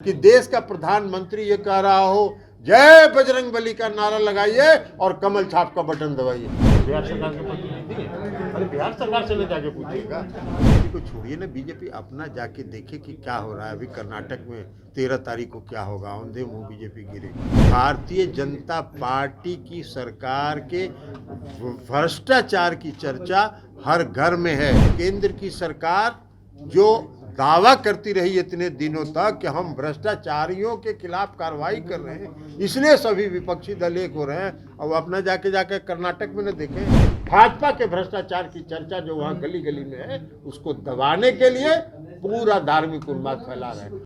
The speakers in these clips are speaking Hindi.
कि देश का प्रधानमंत्री ये कह रहा हो जय बजरंग बली का नारा लगाइए और कमल छाप का बटन दबाइए। बिहार सरकार के प्रतिनिधि हैं, अरे बिहार सरकार से न जाके पूछिएगा। बीजेपी को छोड़िए ना, बीजेपी अपना जाके देखे कि क्या हो रहा है। अभी कर्नाटक में 13 तारीख को क्या होगा, औंधे मुंह बीजेपी गिरेगी। भारतीय जनता पार्टी की सरकार के भ्रष्टाचार की चर्चा हर घर में है। केंद्र की सरकार जो दावा करती रही इतने दिनों तक कि हम भ्रष्टाचारियों के खिलाफ कार्रवाई कर रहे हैं, इसलिए सभी विपक्षी दल एक हो रहे हैं। और अपना जाके कर्नाटक में न देखें, भाजपा के भ्रष्टाचार की चर्चा जो वहाँ गली गली में है, उसको दबाने के लिए पूरा धार्मिक उन्माद फैला रहे हैं।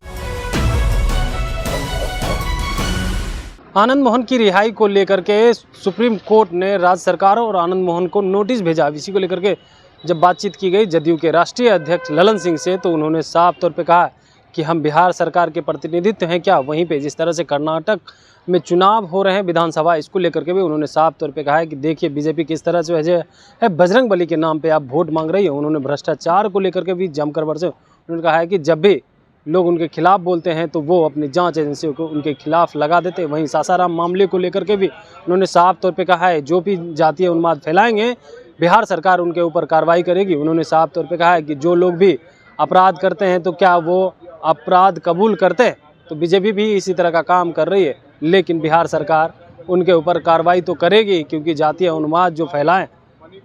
आनंद मोहन की रिहाई को लेकर के सुप्रीम कोर्ट ने राज्य सरकार और आनंद मोहन को नोटिस भेजा। इसी को लेकर के जब बातचीत की गई जदयू के राष्ट्रीय अध्यक्ष ललन सिंह से, तो उन्होंने साफ तौर पे कहा कि हम बिहार सरकार के प्रतिनिधित्व हैं क्या। वहीं पे जिस तरह से कर्नाटक में चुनाव हो रहे हैं विधानसभा, इसको लेकर के भी उन्होंने साफ तौर पे कहा है कि देखिए बीजेपी किस तरह से है बजरंग बली के नाम पे आप वोट मांग रही है। उन्होंने भ्रष्टाचार को लेकर के भी जमकर बरसे। उन्होंने कहा है कि जब भी लोग उनके खिलाफ बोलते हैं तो वो अपनी जांच एजेंसियों को उनके खिलाफ लगा देते हैं। वहीं सासाराम मामले को लेकर के भी उन्होंने साफ तौर पे कहा है जो भी जातीय उन्माद फैलाएंगे बिहार सरकार उनके ऊपर कार्रवाई करेगी। उन्होंने साफ तौर पे कहा है कि जो लोग भी अपराध करते हैं तो क्या वो अपराध कबूल करते हैं, तो बीजेपी भी इसी तरह का काम कर रही है, लेकिन बिहार सरकार उनके ऊपर कार्रवाई तो करेगी क्योंकि जातीय उन्माद जो फैलाएं।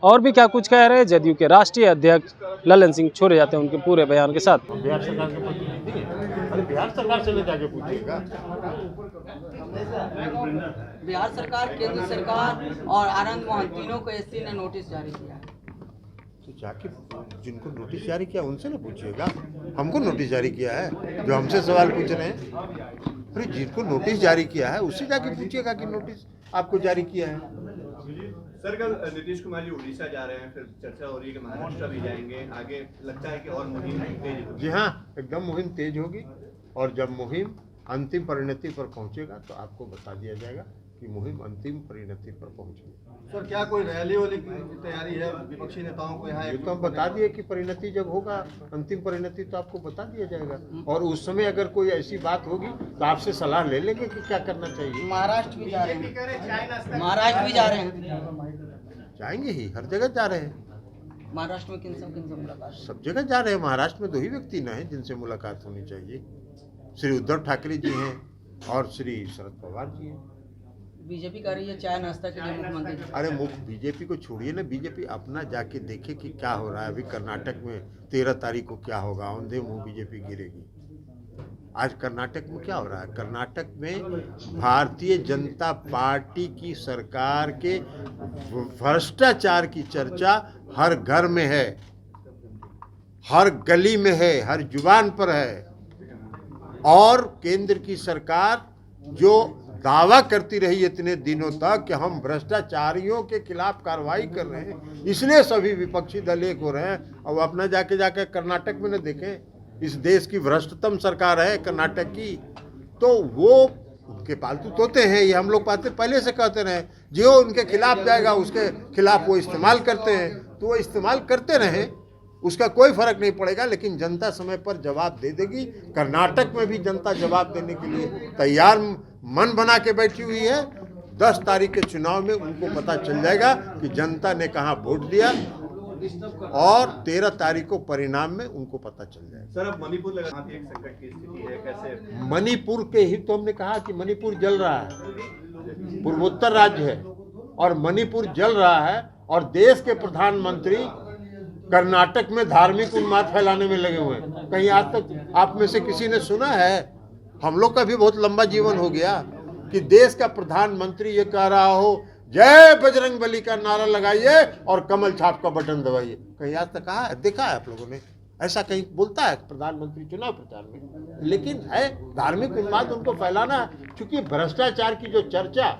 और भी क्या कुछ कह रहे हैं जदयू के राष्ट्रीय अध्यक्ष ललन सिंह, छोड़े जाते हैं उनके पूरे बयान के साथ। बिहार सरकार के प्रतिनिधि हैं, अरे बिहार सरकार से न जाके पूछिएगा। बिहार सरकार, केंद्र सरकार और आनंद मोहन तीनों को एससी ने नोटिस जारी किया है। तो जाके जिनको नोटिस जारी किया उनसे ना पूछिएगा, हमको नोटिस जारी किया है जो हमसे सवाल पूछ रहे हैं। अरे जिनको नोटिस जारी किया है उससे जाके पूछिएगा कि नोटिस आपको जारी किया है। सर, कल नीतीश कुमार जी उड़ीसा जा रहे हैं, फिर चर्चा हो रही है कि महाराष्ट्र भी जाएंगे। आगे लगता है कि और मुहिम तेज होगी। जी हाँ, एकदम मुहिम तेज होगी और जब मुहिम अंतिम परिणति पर पहुंचेगा तो आपको बता दिया जाएगा कि मुहिम अंतिम परिणति पर पहुंची। सर, क्या कोई रैली वाली तैयारी है विपक्षी नेताओं को यहाँ? ये तो हम बता दिए कि परिणति जब होगा, अंतिम परिणति, तो आपको बता दिया जाएगा। और उस समय अगर कोई ऐसी बात होगी तो आपसे सलाह ले लेंगे कि क्या करना चाहिए। महाराष्ट्र भी जा रहे हैं, महाराष्ट्र भी जा रहे हैं, जाएंगे ही, हर जगह जा रहे हैं। महाराष्ट्र में किन से मुलाकात? सब जगह जा रहे हैं। महाराष्ट्र में 2 ही व्यक्ति न हैं जिनसे मुलाकात होनी चाहिए, श्री उद्धव ठाकरे जी हैं और श्री शरद पवार जी हैं। बीजेपी कर रही है चाय नाश्ता के लिए मुख्यमंत्री। अरे बीजेपी को छोड़िए ना, बीजेपी अपना जाके देखे कि क्या हो रहा है। अभी कर्नाटक में 13 तारीख को क्या होगा, औंधे मुंह बीजेपी गिरेगी। आज कर्नाटक में क्या हो रहा है, कर्नाटक में भारतीय जनता पार्टी की सरकार के भ्रष्टाचार की चर्चा हर घर में है, हर गली में है, हर जुबान पर है। और केंद्र की सरकार जो दावा करती रही इतने दिनों तक कि हम भ्रष्टाचारियों के खिलाफ कार्रवाई कर रहे हैं, इसलिए सभी विपक्षी दल एक हो रहे हैं। और अपना जाके कर्नाटक में न देखें, इस देश की भ्रष्टतम सरकार है कर्नाटक की, तो वो उनके पालतू तोते हैं। ये हम लोग पहले से कहते रहे, जो उनके खिलाफ जाएगा उसके खिलाफ वो इस्तेमाल करते हैं, तो वो इस्तेमाल करते रहें, उसका कोई फर्क नहीं पड़ेगा। लेकिन जनता समय पर जवाब दे देगी। कर्नाटक में भी जनता जवाब देने के लिए तैयार मन बना के बैठी हुई है। 10 तारीख के चुनाव में उनको पता चल जाएगा कि जनता ने कहाँ वोट दिया, और 13 तारीख को परिणाम में उनको पता चल जाएगा। सर, अब मणिपुर लगा एक संकट की स्थिति है, कैसे? मणिपुर के ही तो हमने कहा कि मणिपुर जल रहा है, पूर्वोत्तर राज्य है और मणिपुर जल रहा है। और देश के प्रधानमंत्री कर्नाटक में धार्मिक उन्माद फैलाने में लगे हुए हैं। कहीं आज तक आप में से किसी ने सुना है? हम लोग का भी बहुत लंबा जीवन हो गया कि देश का प्रधानमंत्री ये कह रहा हो जय बजरंग बली का नारा लगाइए और कमल छाप का बटन दबाइए। कहीं आज तक कहा है, देखा है आप लोगों ने? ऐसा कहीं बोलता है प्रधानमंत्री चुनाव प्रचार में? लेकिन है धार्मिक उन्माद उनको फैलाना, क्योंकि भ्रष्टाचार की जो चर्चा,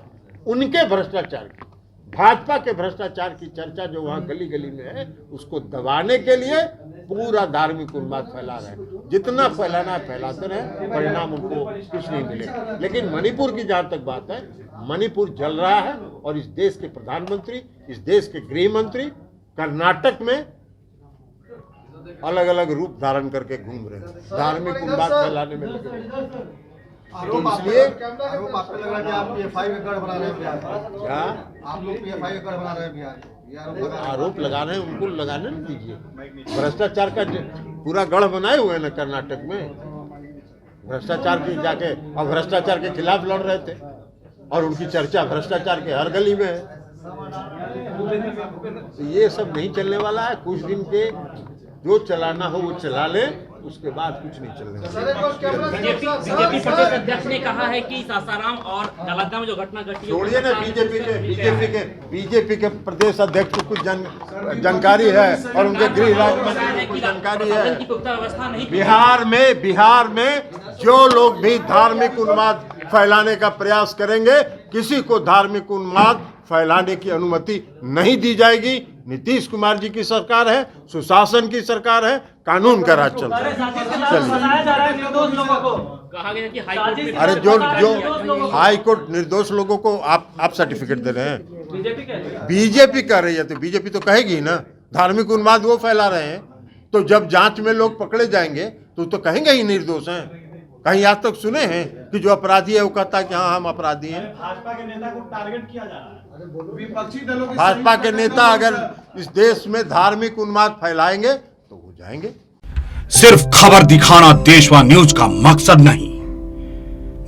उनके भ्रष्टाचार की, भाजपा के भ्रष्टाचार की चर्चा जो वहाँ गली गली में है, उसको दबाने के लिए पूरा धार्मिक उन्माद फैला रहे हैं। जितना फैलाना है फैलाते रहे, परिणाम उनको कुछ नहीं मिलेगा। लेकिन मणिपुर की जहाँ तक बात है, मणिपुर जल रहा है और इस देश के प्रधानमंत्री, इस देश के गृह मंत्री कर्नाटक में अलग अलग रूप धारण करके घूम रहे हैं, धार्मिक उन्माद फैलाने में लगे हुए हैं। तो इसलिए आरोप आप पे लग रहा है कि आप PFI का गढ़ बना रहे हैं बिहार में। क्या आप लोग PFI का गढ़ बना रहे हैं बिहार में। ये आरोप लगा रहे हैं। आरोप लगा रहे हैं, उनको लगाने नहीं दीजिए। भ्रष्टाचार का पूरा गढ़ बनाए हुए हैं ना कर्नाटक में, भ्रष्टाचार की जाके और भ्रष्टाचार के खिलाफ लड़ रहे थे और उनकी चर्चा भ्रष्टाचार के हर गली में है। तो ये सब नहीं चलने वाला है। कुछ दिन के जो चलाना हो वो चला ले, उसके बाद कुछ नहीं चलने वाला। बीजेपी प्रदेश अध्यक्ष ने कहा है कि सासाराम और नालंदा में जो घटना घटी है, छोड़िए ना बीजेपी के प्रदेश अध्यक्ष को कुछ जानकारी है और उनके गृह राज्य मंत्री को कुछ जानकारी है। की पुख्ता व्यवस्था नहीं। बिहार में जो लोग भी धार्मिक उन्माद फैलाने का प्रयास करेंगे, किसी को धार्मिक उन्माद फैलाने की अनुमति नहीं दी जाएगी। नीतीश कुमार जी की सरकार है, सुशासन की सरकार है, कानून का राज चल रहा है। कहा गया कि हाईकोर्ट में अरे जो हाई कोर्ट निर्दोष लोगों को आप सर्टिफिकेट दे रहे हैं। बीजेपी कह रही है तो बीजेपी तो कहेगी ही ना, धार्मिक उन्माद वो फैला रहे हैं। तो जब जांच में लोग पकड़े जाएंगे तो कहेंगे ही निर्दोष हैं। कहीं आज तक सुने हैं कि जो अपराधी है वो कहता है कि हाँ हम अपराधी हैं। भाजपा के नेता को टारगेट किया जा रहा है। विपक्षी दलों के भाजपा के नेता अगर इस देश में धार्मिक उन्माद फैलाएंगे तो वो जाएंगे। सिर्फ खबर दिखाना देशवा न्यूज का मकसद नहीं।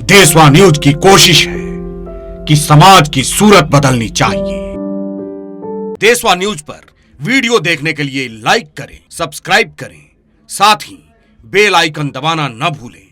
देशवा न्यूज की कोशिश है कि समाज की सूरत बदलनी चाहिए। देशवा न्यूज पर वीडियो देखने के लिए लाइक करें, सब्सक्राइब करें, साथ ही बेल आइकन दबाना न भूलें।